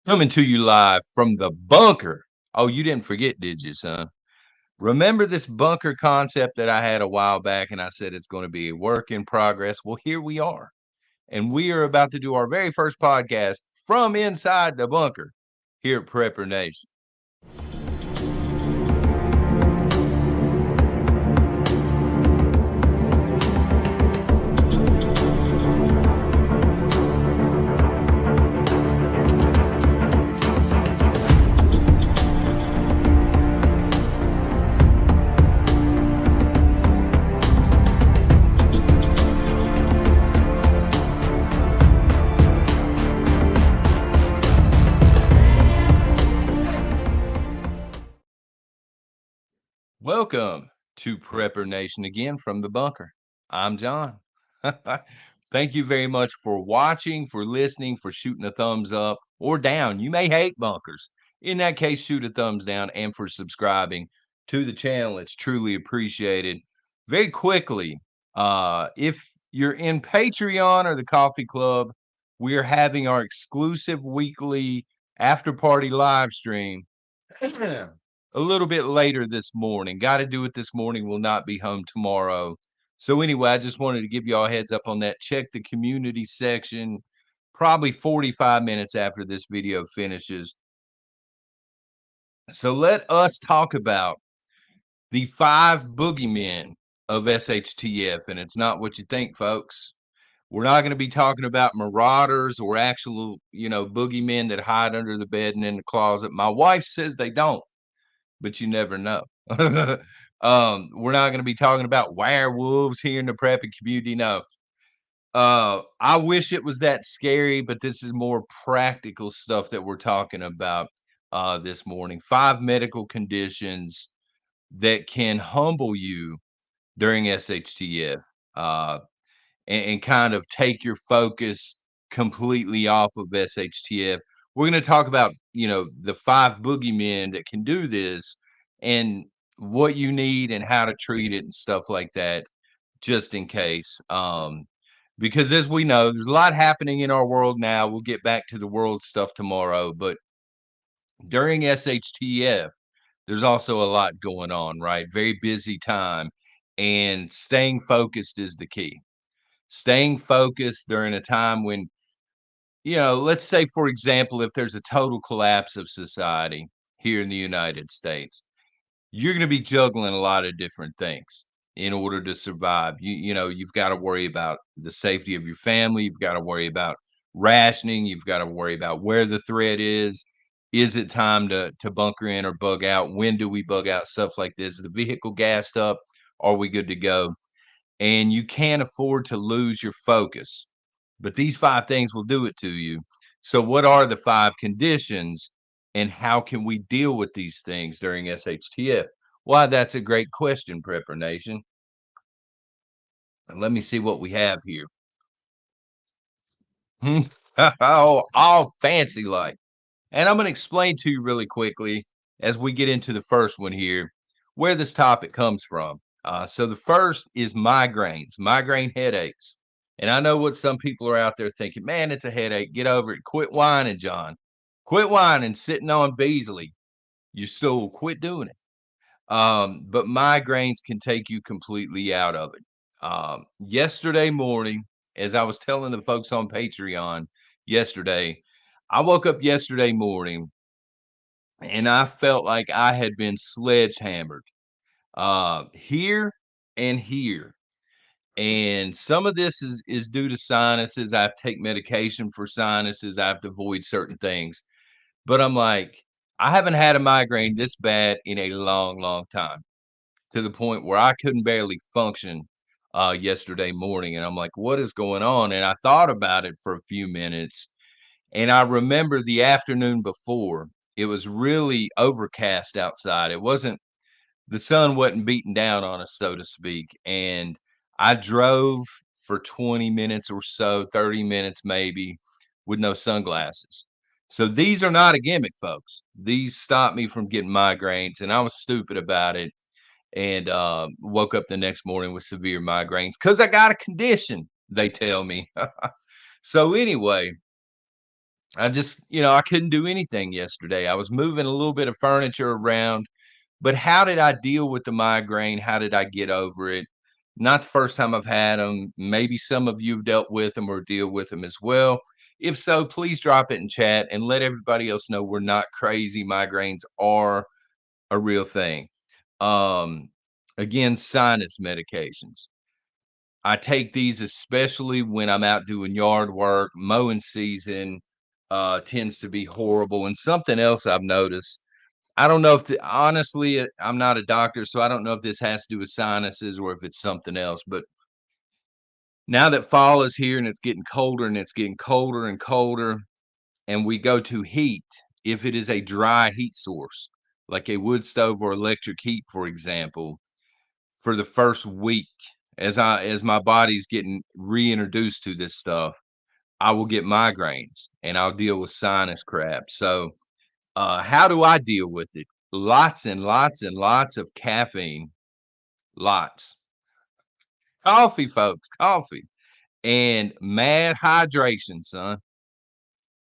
Coming to you live from the bunker. Oh, you didn't forget, did you, son? Remember this bunker concept that I had a while back, and I said it's going to be a work in progress? Well, here we are. And we are about to do our very first podcast from inside the bunker here at Prepper Nation. Welcome to Prepper Nation again from the bunker. I'm John. Thank you very much for watching, for listening, for shooting a thumbs up or down. You may hate bunkers. In that case, shoot a thumbs down and for subscribing to the channel. It's truly appreciated. Very quickly, if you're in Patreon or the Coffee Club, we are having our exclusive weekly after party live stream a little bit later this morning. Got to do it this morning. Will not be home tomorrow. So anyway, I just wanted to give you all a heads up on that. Check the community section probably 45 minutes after this video finishes. So let us talk about the 5 boogeymen of SHTF. And it's not what you think, folks. We're not going to be talking about marauders or actual, boogeymen that hide under the bed and in the closet. My wife says they don't, but you never know. We're not going to be talking about werewolves here in the prepping community. No. I wish it was that scary, but this is more practical stuff that we're talking about this morning. 5 medical conditions that can humble you during SHTF and kind of take your focus completely off of SHTF. We're going to talk about, the 5 boogeymen that can do this and what you need and how to treat it and stuff like that, just in case. Because as we know, there's a lot happening in our world now. We'll get back to the world stuff tomorrow, but during SHTF, there's also a lot going on, right? Very busy time, and staying focused is the key. Staying focused during a time when, let's say, for example, if there's a total collapse of society here in the United States, you're going to be juggling a lot of different things in order to survive. You've got to worry about the safety of your family. You've got to worry about rationing. You've got to worry about where the threat is. Is it time to bunker in or bug out? When do we bug out? Stuff like this. Is the vehicle gassed up? Are we good to go? And you can't afford to lose your focus. But these 5 things will do it to you. So, what are the 5 conditions, and how can we deal with these things during SHTF? Why, that's a great question, Prepper Nation. And let me see what we have here. Oh, all fancy like. And I'm going to explain to you really quickly as we get into the first one here where this topic comes from. So the first is migraines, migraine headaches. And I know what some people are out there thinking, man, it's a headache. Get over it. Quit whining, John. Quit whining, sitting on Beasley. You still quit doing it. But migraines can take you completely out of it. Yesterday morning, as I was telling the folks on Patreon yesterday, I woke up yesterday morning and I felt like I had been sledgehammered here and here. And some of this is due to sinuses. I have to take medication for sinuses. I have to avoid certain things. But I'm like, I haven't had a migraine this bad in a long, long time, to the point where I couldn't barely function yesterday morning. And I'm like, what is going on? And I thought about it for a few minutes. And I remember the afternoon before, it was really overcast outside. It wasn't, the sun wasn't beating down on us, so to speak. And I drove for 20 minutes or so, 30 minutes maybe, with no sunglasses. So these are not a gimmick, folks. These stopped me from getting migraines, and I was stupid about it. And woke up the next morning with severe migraines because I got a condition, they tell me. So anyway, I just, I couldn't do anything yesterday. I was moving a little bit of furniture around, but how did I deal with the migraine? How did I get over it? Not the first time I've had them. Maybe some of you have dealt with them or deal with them as well. If so, please drop it in chat and let everybody else know we're not crazy. Migraines are a real thing. Um, Again, sinus medications. I take these especially when I'm out doing yard work. Mowing season tends to be horrible. And something else I've noticed, I don't know if honestly, I'm not a doctor, so I don't know if this has to do with sinuses or if it's something else. But now that fall is here and it's getting colder and it's getting colder and colder, and we go to heat, if it is a dry heat source, like a wood stove or electric heat, for example, for the first week, as my body's getting reintroduced to this stuff, I will get migraines and I'll deal with sinus crap. So, how do I deal with it? Lots and lots and lots of caffeine. Lots. Coffee, folks, coffee. And mad hydration, son.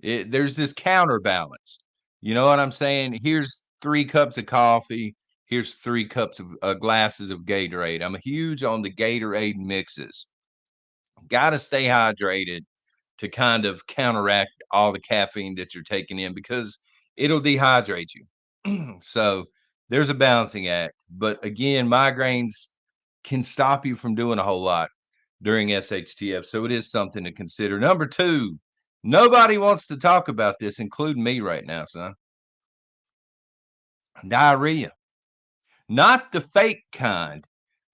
There's this counterbalance. You know what I'm saying? Here's 3 cups of coffee. Here's 3 cups of glasses of Gatorade. I'm huge on the Gatorade mixes. Gotta stay hydrated to kind of counteract all the caffeine that you're taking in because it'll dehydrate you. So there's a balancing act. But again, migraines can stop you from doing a whole lot during SHTF. So it is something to consider. Number two, nobody wants to talk about this, including me right now, son. Diarrhea. Not the fake kind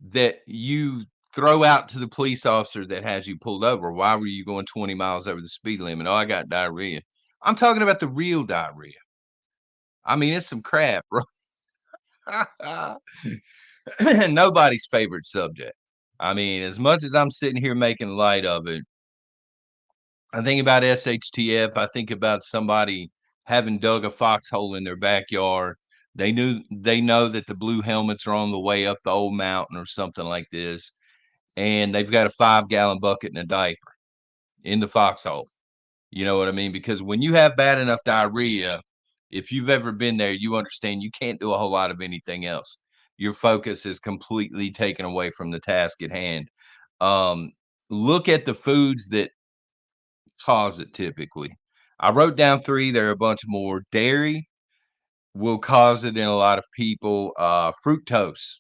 that you throw out to the police officer that has you pulled over. Why were you going 20 miles over the speed limit? Oh, I got diarrhea. I'm talking about the real diarrhea. I mean, it's some crap, bro. Nobody's favorite subject. I mean, as much as I'm sitting here making light of it, I think about SHTF. I think about somebody having dug a foxhole in their backyard. They know that the blue helmets are on the way up the old mountain or something like this, and they've got a 5-gallon bucket and a diaper in the foxhole. You know what I mean? Because when you have bad enough diarrhea, if you've ever been there, you understand you can't do a whole lot of anything else. Your focus is completely taken away from the task at hand. Um, Look at the foods that cause it typically. I wrote down 3, there are a bunch more. Dairy will cause it in a lot of people. Fructose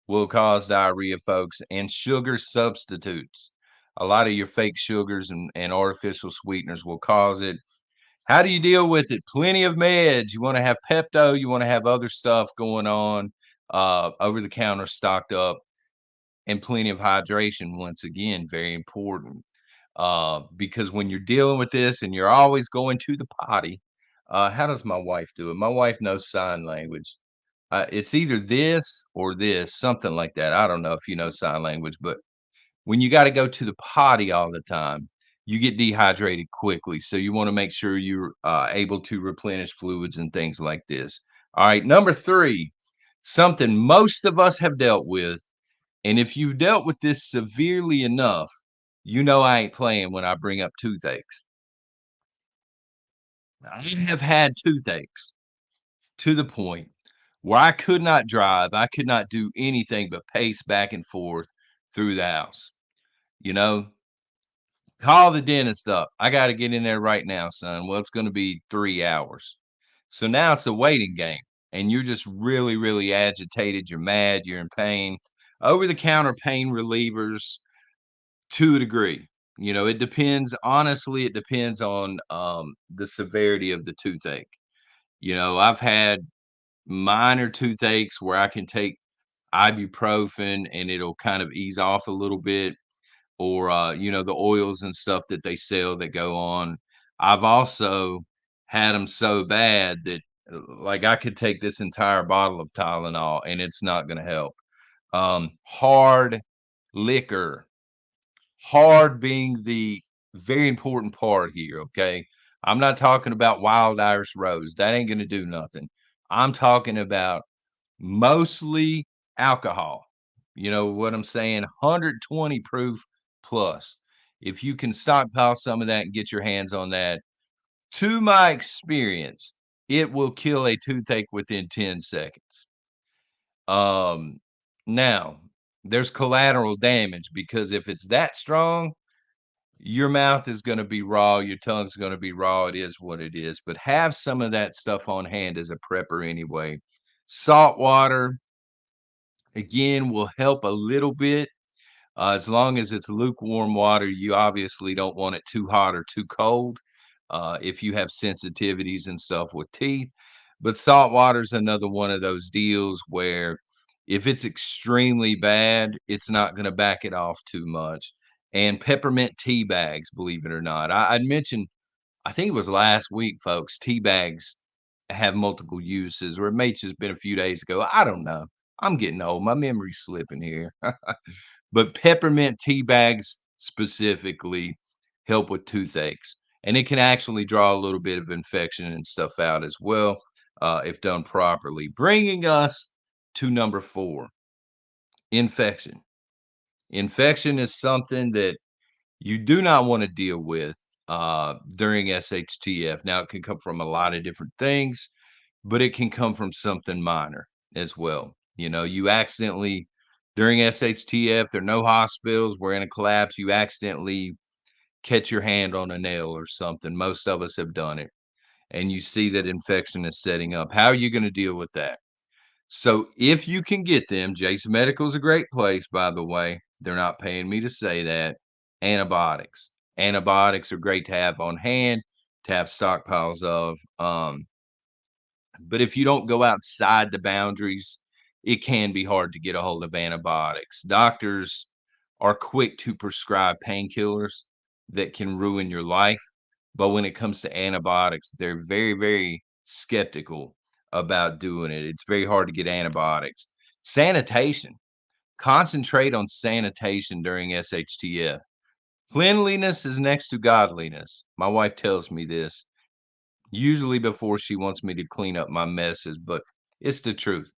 will cause diarrhea, folks, and sugar substitutes. A lot of your fake sugars and artificial sweeteners will cause it. How do you deal with it? Plenty of meds. You want to have Pepto, you want to have other stuff going on, over the counter stocked up, and plenty of hydration. Once again, very important. Because when you're dealing with this and you're always going to the potty, how does my wife do it? My wife knows sign language. It's either this or this, something like that. I don't know if you know sign language, but when you got to go to the potty all the time, you get dehydrated quickly. So you want to make sure you're able to replenish fluids and things like this. All right, number 3, something most of us have dealt with, and if you've dealt with this severely enough, you know I ain't playing when I bring up toothaches. I have had toothaches to the point where I could not drive. I could not do anything but pace back and forth through the house. You know, call the dentist up. I got to get in there right now, son. Well, it's going to be 3 hours. So now it's a waiting game, and you're just really, really agitated. You're mad. You're in pain. Over the counter pain relievers to a degree. It depends. Honestly, it depends on the severity of the toothache. I've had minor toothaches where I can take ibuprofen and it'll kind of ease off a little bit, or the oils and stuff that they sell that go on. I've also had them so bad that like I could take this entire bottle of Tylenol and it's not going to help. Hard liquor, hard being the very important part here. Okay, I'm not talking about wild Irish rose, that ain't going to do nothing. I'm talking about mostly alcohol. You know what I'm saying? 120 proof plus. If you can stockpile some of that and get your hands on that, To my experience, it will kill a toothache within 10 seconds. Um, Now, there's collateral damage because if it's that strong, your mouth is gonna be raw, your tongue's gonna be raw, it is what it is, but have some of that stuff on hand as a prepper anyway. Salt water, again, will help a little bit. As long as it's lukewarm water, you obviously don't want it too hot or too cold, if you have sensitivities and stuff with teeth. But salt water is another one of those deals where if it's extremely bad, it's not gonna back it off too much. And peppermint tea bags, believe it or not. I'd mentioned, I think it was last week, folks, tea bags have multiple uses, or it may just been a few days ago. I don't know. I'm getting old. My memory's slipping here. But peppermint tea bags specifically help with toothaches, and it can actually draw a little bit of infection and stuff out as well, if done properly. Bringing us to number 4, infection. Infection is something that you do not want to deal with during SHTF. Now, it can come from a lot of different things, but it can come from something minor as well. You know, you accidentally, during SHTF, there are no hospitals, we're in a collapse, you accidentally catch your hand on a nail or something. Most of us have done it. And you see that infection is setting up. How are you going to deal with that? So if you can get them, Jason Medical is a great place, by the way. They're not paying me to say that. Antibiotics. Antibiotics are great to have on hand, to have stockpiles of. But if you don't go outside the boundaries, it can be hard to get a hold of antibiotics. Doctors are quick to prescribe painkillers that can ruin your life. But when it comes to antibiotics, they're very, very skeptical about doing it. It's very hard to get antibiotics. Sanitation. Concentrate on sanitation during SHTF. Cleanliness is next to godliness. My wife tells me this usually before she wants me to clean up my messes, but it's the truth.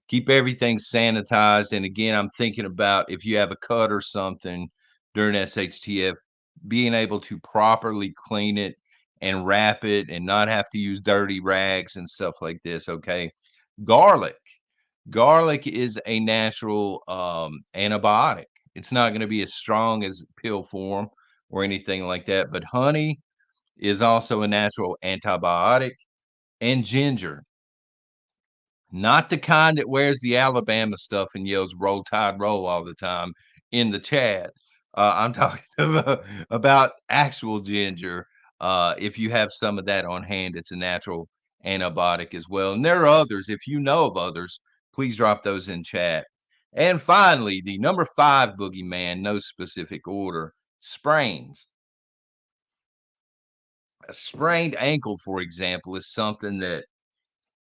Keep everything sanitized. And again, I'm thinking about if you have a cut or something during SHTF, being able to properly clean it and wrap it and not have to use dirty rags and stuff like this. Okay. Garlic. Garlic is a natural antibiotic. It's not going to be as strong as pill form or anything like that, but honey is also a natural antibiotic. And ginger, not the kind that wears the Alabama stuff and yells "Roll Tide, roll" all the time in the chat. I'm talking about actual ginger. If you have some of that on hand, it's a natural antibiotic as well. And there are others. If you know of others, please drop those in chat. And finally, the number 5 boogeyman, no specific order, sprains. A sprained ankle, for example, is something that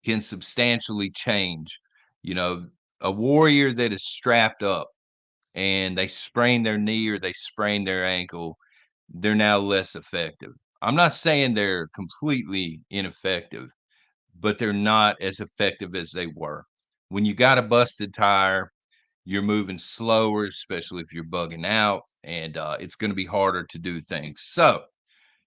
can substantially change. You know, a warrior that is strapped up and they sprain their knee or they sprain their ankle, they're now less effective. I'm not saying they're completely ineffective, but they're not as effective as they were. When you got a busted tire, you're moving slower, especially if you're bugging out, and it's going to be harder to do things. So,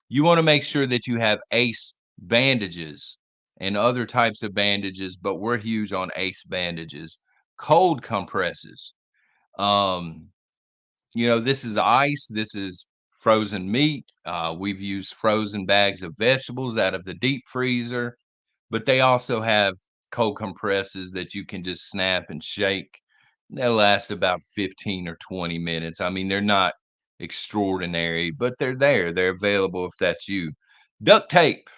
you wanna make sure that you have ACE bandages and other types of bandages, but we're huge on ACE bandages. Cold compresses. Um, this is ice, this is frozen meat. We've used frozen bags of vegetables out of the deep freezer, but they also have cold compresses that you can just snap and shake. They'll last about 15 or 20 minutes. I mean, they're not extraordinary, but they're there. They're available if that's you. Duct tape.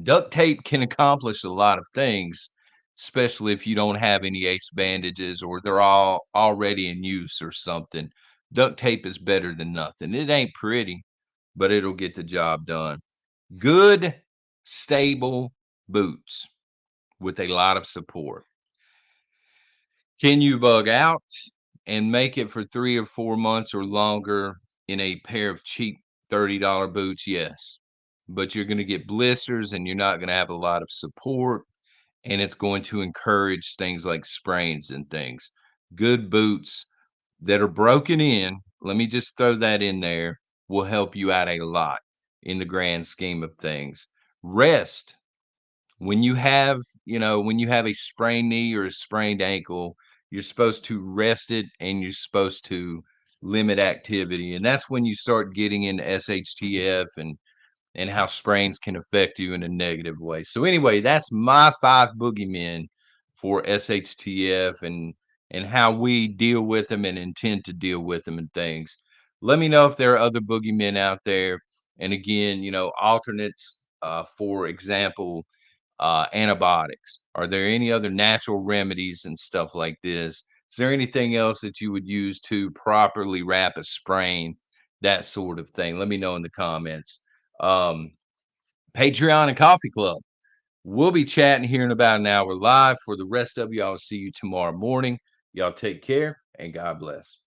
Duct tape can accomplish a lot of things, especially if you don't have any ace bandages or they're all already in use or something. Duct tape is better than nothing. It ain't pretty, but it'll get the job done. Good, stable boots with a lot of support. Can you bug out and make it for 3 or 4 months or longer in a pair of cheap $30 boots? Yes. But you're gonna get blisters and you're not gonna have a lot of support, and it's going to encourage things like sprains and things. Good boots that are broken in, let me just throw that in there, will help you out a lot. in the grand scheme of things. Rest. When you have, when you have a sprained knee or a sprained ankle, you're supposed to rest it and you're supposed to limit activity. And that's when you start getting into SHTF and how sprains can affect you in a negative way. So anyway, that's my 5 boogeymen for SHTF and how we deal with them and intend to deal with them and things. Let me know if there are other boogeymen out there. And again, alternates, for example, antibiotics. Are there any other natural remedies and stuff like this? Is there anything else that you would use to properly wrap a sprain? That sort of thing. Let me know in the comments. Um, Patreon and Coffee Club. We'll be chatting here in about an hour live. For the rest of you, I'll see you tomorrow morning. Y'all take care and God bless.